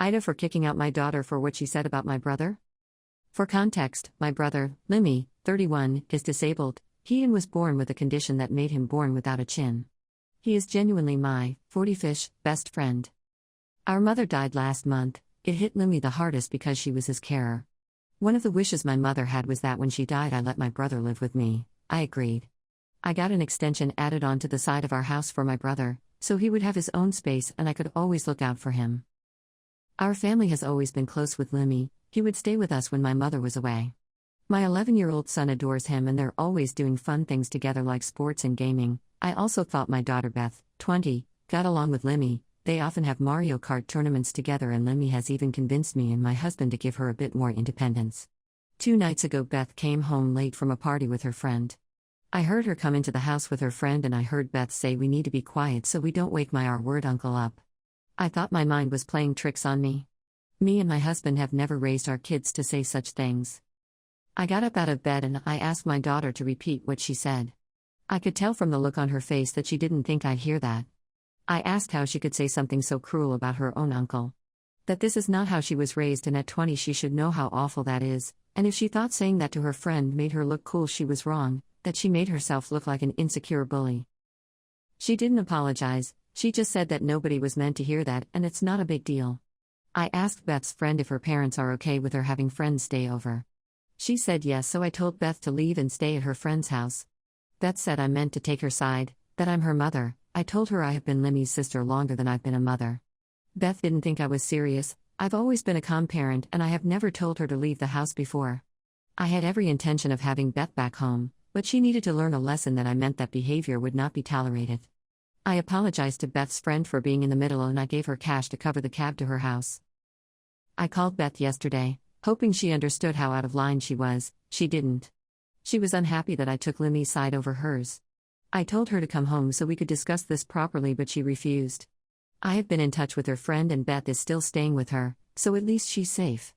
Ida for kicking out my daughter for what she said about my brother? For context, my brother, Limmy, 31, is disabled. He was born with a condition that made him born without a chin. He is genuinely my 40-fish best friend. Our mother died last month. It hit Limmy the hardest because she was his carer. One of the wishes my mother had was that when she died I let my brother live with me. I agreed. I got an extension added onto the side of our house for my brother, so he would have his own space and I could always look out for him. Our family has always been close with Limmy. He would stay with us when my mother was away. My 11-year-old son adores him and they're always doing fun things together like sports and gaming. I also thought my daughter Beth, 20, got along with Limmy. They often have Mario Kart tournaments together and Limmy has even convinced me and my husband to give her a bit more independence. 2 nights ago Beth came home late from a party with her friend. I heard her come into the house with her friend and I heard Beth say we need to be quiet so we don't wake my R-word uncle up. I thought my mind was playing tricks on me. Me and my husband have never raised our kids to say such things. I got up out of bed and I asked my daughter to repeat what she said. I could tell from the look on her face that she didn't think I'd hear that. I asked how she could say something so cruel about her own uncle. That this is not how she was raised and at 20 she should know how awful that is, and if she thought saying that to her friend made her look cool she was wrong, that she made herself look like an insecure bully. She didn't apologize, she just said that nobody was meant to hear that and it's not a big deal. I asked Beth's friend if her parents are okay with her having friends stay over. She said yes, so I told Beth to leave and stay at her friend's house. Beth said I meant to take her side, that I'm her mother. I told her I have been Limmy's sister longer than I've been a mother. Beth didn't think I was serious. I've always been a calm parent and I have never told her to leave the house before. I had every intention of having Beth back home, but she needed to learn a lesson that I meant that behavior would not be tolerated. I apologized to Beth's friend for being in the middle and I gave her cash to cover the cab to her house. I called Beth yesterday, hoping she understood how out of line she was. She didn't. She was unhappy that I took Limmy's side over hers. I told her to come home so we could discuss this properly but she refused. I have been in touch with her friend and Beth is still staying with her, so at least she's safe.